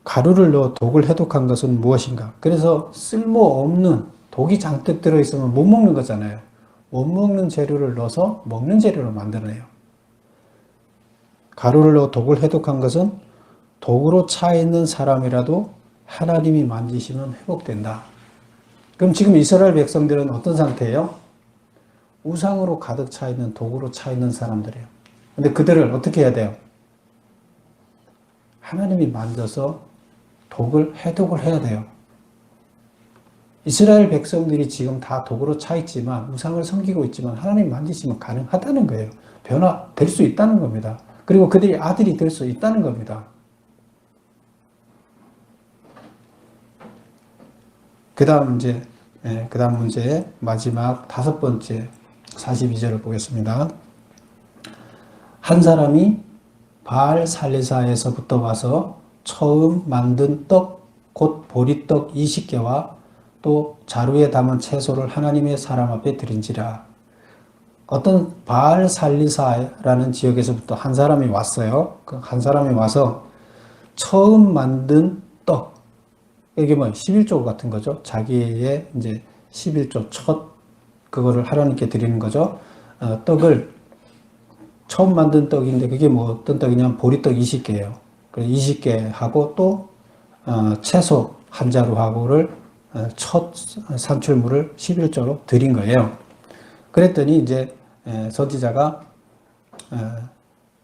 A: 가루를 넣어 독을 해독한 것은 무엇인가? 그래서 쓸모없는 독이 잔뜩 들어있으면 못 먹는 거잖아요. 못 먹는 재료를 넣어서 먹는 재료로 만들어내요. 가루를 넣어 독을 해독한 것은 독으로 차 있는 사람이라도 하나님이 만지시면 회복된다. 그럼 지금 이스라엘 백성들은 어떤 상태예요? 우상으로 가득 차 있는 독으로 차 있는 사람들이에요. 근데 그들을 어떻게 해야 돼요? 하나님이 만져서 독을 해독을 해야 돼요. 이스라엘 백성들이 지금 다 독으로 차 있지만 우상을 섬기고 있지만 하나님 만지시면 가능하다는 거예요. 변화될 수 있다는 겁니다. 그리고 그들이 아들이 될 수 있다는 겁니다. 그 다음 문제 마지막 5번째 42절을 보겠습니다. 한 사람이 바알 살리사에서부터 와서 처음 만든 떡, 곧 보리떡 20개와 또 자루에 담은 채소를 하나님의 사람 앞에 드린지라. 어떤 바알 살리사라는 지역에서부터 한 사람이 왔어요. 그 한 사람이 와서 처음 만든 떡, 이게 뭐 11조 같은 거죠. 자기의 이제 11조 첫 그거를 하나님께 드리는 거죠. 떡을 처음 만든 떡인데 그게 뭐 어떤 떡이냐면 보리떡 20개예요. 그래서 20개 하고 또 채소 한 자루하고를 첫 산출물을 11조로 드린 거예요. 그랬더니 이제 선지자가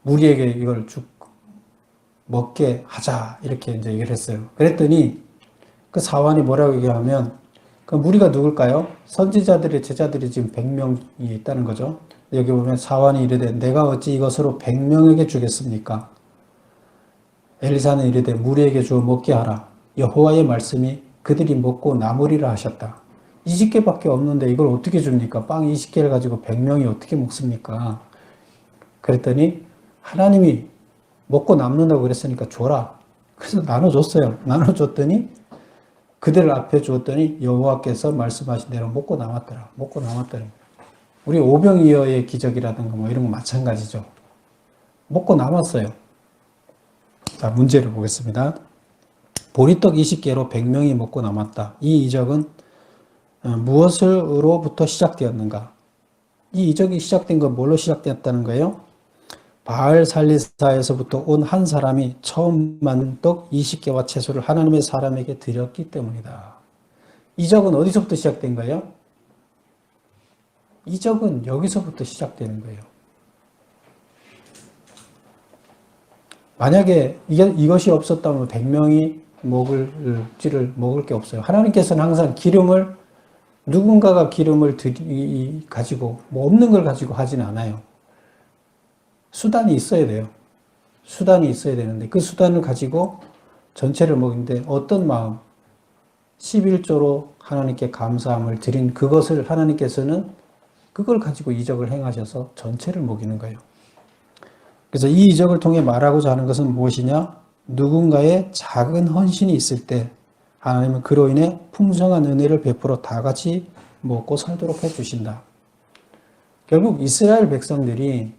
A: 무리에게 이걸 쭉 먹게 하자 이렇게 이제 얘기를 했어요. 그랬더니 그 사환이 뭐라고 얘기하면 그 무리가 누굴까요? 선지자들의 제자들이 지금 100명이 있다는 거죠. 여기 보면 사환이 이르되 내가 어찌 이것으로 100명에게 주겠습니까? 엘리사는 이르되 무리에게 주어 먹게 하라. 여호와의 말씀이 그들이 먹고 남으리라 하셨다. 20개밖에 없는데 이걸 어떻게 줍니까? 빵 20개를 가지고 100명이 어떻게 먹습니까? 그랬더니 하나님이 먹고 남는다고 그랬으니까 줘라. 그래서 나눠줬어요. 나눠줬더니 그들 앞에 주었더니 여호와께서 말씀하신 대로 먹고 남았더라. 먹고 남았더라. 우리 오병이어의 기적이라든가 뭐 이런 거 마찬가지죠. 먹고 남았어요. 자, 문제를 보겠습니다. 보리떡 20개로 100명이 먹고 남았다. 이 이적은 무엇으로부터 시작되었는가? 이 이적이 시작된 건 뭘로 시작되었다는 거예요? 바알 살리사에서부터 온 한 사람이 처음 만든 떡 20개와 채소를 하나님의 사람에게 드렸기 때문이다. 이적은 어디서부터 시작된 거예요? 이적은 여기서부터 시작되는 거예요. 만약에 이것이 없었다면 100명이 먹을 게 없어요. 하나님께서는 항상 누군가가 기름을 가지고, 뭐 없는 걸 가지고 하진 않아요. 수단이 있어야 돼요. 수단이 있어야 되는데, 그 수단을 가지고 전체를 먹는데, 어떤 마음, 11조로 하나님께 감사함을 드린 그것을 하나님께서는 그걸 가지고 이적을 행하셔서 전체를 먹이는 거예요. 그래서 이 이적을 통해 말하고자 하는 것은 무엇이냐? 누군가의 작은 헌신이 있을 때 하나님은 그로 인해 풍성한 은혜를 베풀어 다 같이 먹고 살도록 해주신다. 결국 이스라엘 백성들이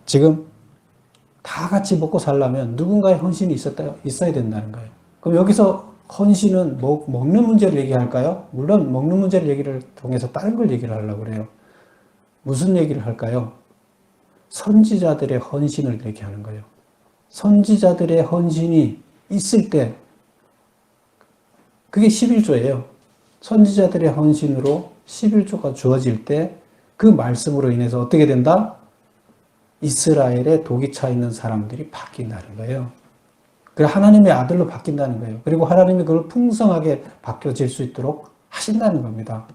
A: 지금 다 같이 먹고 살려면 누군가의 헌신이 있어야 된다는 거예요. 그럼 여기서 헌신은 먹는 문제를 얘기할까요? 물론 먹는 문제를 얘기를 통해서 다른 걸 얘기를 하려고 그래요. 무슨 얘기를 할까요? 선지자들의 헌신을 얘기하는 거예요. 선지자들의 헌신이 있을 때 그게 11조예요. 선지자들의 헌신으로 11조가 주어질 때 그 말씀으로 인해서 어떻게 된다? 이스라엘에 독이 차 있는 사람들이 바뀐다는 거예요. 그리고 하나님의 아들로 바뀐다는 거예요. 그리고 하나님이 그걸 풍성하게 바뀌어질 수 있도록 하신다는 겁니다.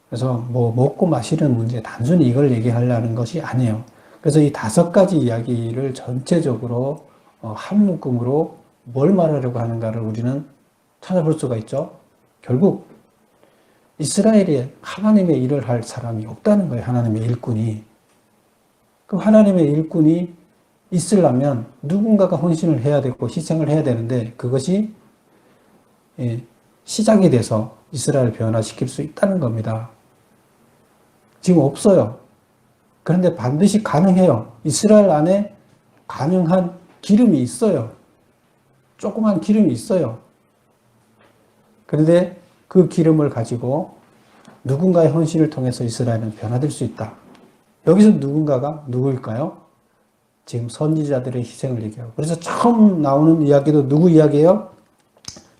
A: 그래서 뭐 먹고 마시는 문제, 단순히 이걸 얘기하려는 것이 아니에요. 그래서 이 5가지 이야기를 전체적으로 한 묶음으로 뭘 말하려고 하는가를 우리는 찾아볼 수가 있죠. 결국 이스라엘에 하나님의 일을 할 사람이 없다는 거예요. 하나님의 일꾼이. 그럼 하나님의 일꾼이 있으려면 누군가가 헌신을 해야 되고 희생을 해야 되는데 그것이 시작이 돼서 이스라엘을 변화시킬 수 있다는 겁니다. 지금 없어요. 그런데 반드시 가능해요. 이스라엘 안에 가능한 기름이 있어요. 조그만 기름이 있어요. 그런데 그 기름을 가지고 누군가의 헌신을 통해서 이스라엘은 변화될 수 있다. 여기서 누군가가 누구일까요? 지금 선지자들의 희생을 얘기하고. 그래서 처음 나오는 이야기도 누구 이야기예요?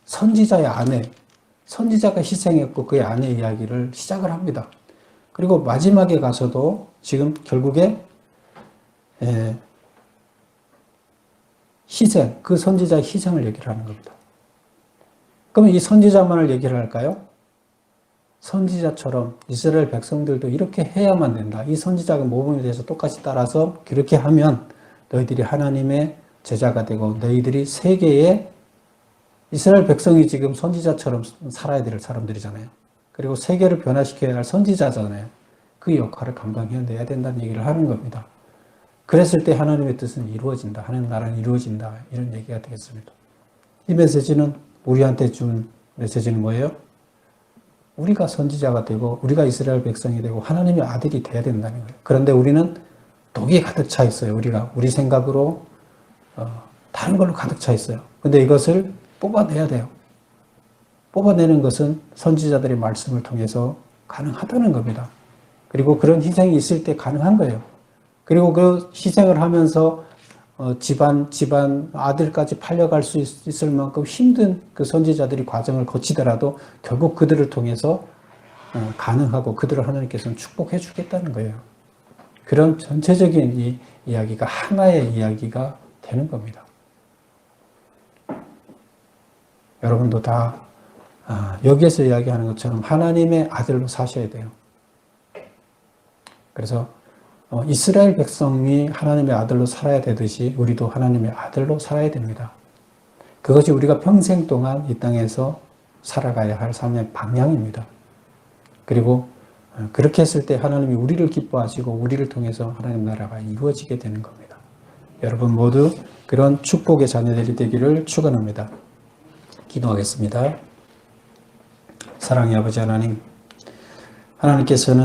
A: 선지자의 아내. 선지자가 희생했고 그의 아내 이야기를 시작을 합니다. 그리고 마지막에 가서도 지금 결국에 희생, 그 선지자의 희생을 얘기를 하는 겁니다. 그러면 이 선지자만을 얘기를 할까요? 선지자처럼 이스라엘 백성들도 이렇게 해야만 된다. 이 선지자가 모범에 대해서 똑같이 따라서 그렇게 하면 너희들이 하나님의 제자가 되고 너희들이 세계에 이스라엘 백성이 지금 선지자처럼 살아야 될 사람들이잖아요. 그리고 세계를 변화시켜야 할 선지자잖아요. 그 역할을 감당해내야 된다는 얘기를 하는 겁니다. 그랬을 때 하나님의 뜻은 이루어진다. 하나님 나라는 이루어진다. 이런 얘기가 되겠습니다. 이 메시지는 우리한테 준 메시지는 뭐예요? 우리가 선지자가 되고 우리가 이스라엘 백성이 되고 하나님의 아들이 돼야 된다는 거예요. 그런데 우리는 독이 가득 차 있어요. 우리 생각으로 다른 걸로 가득 차 있어요. 근데 이것을 뽑아내야 돼요. 뽑아내는 것은 선지자들의 말씀을 통해서 가능하다는 겁니다. 그리고 그런 희생이 있을 때 가능한 거예요. 그리고 그 희생을 하면서 집안 아들까지 팔려갈 수 있을 만큼 힘든 그 선지자들이 과정을 거치더라도 결국 그들을 통해서 가능하고 그들을 하나님께서는 축복해 주겠다는 거예요. 그런 전체적인 이 이야기가 하나의 이야기가 되는 겁니다. 여러분도 다 여기에서 이야기하는 것처럼 하나님의 아들로 사셔야 돼요. 그래서 이스라엘 백성이 하나님의 아들로 살아야 되듯이 우리도 하나님의 아들로 살아야 됩니다. 그것이 우리가 평생 동안 이 땅에서 살아가야 할 삶의 방향입니다. 그리고 그렇게 했을 때 하나님이 우리를 기뻐하시고 우리를 통해서 하나님 나라가 이루어지게 되는 겁니다. 여러분 모두 그런 축복의 자녀들이 되기를 축원합니다. 기도하겠습니다. 사랑의 아버지 하나님, 하나님께서는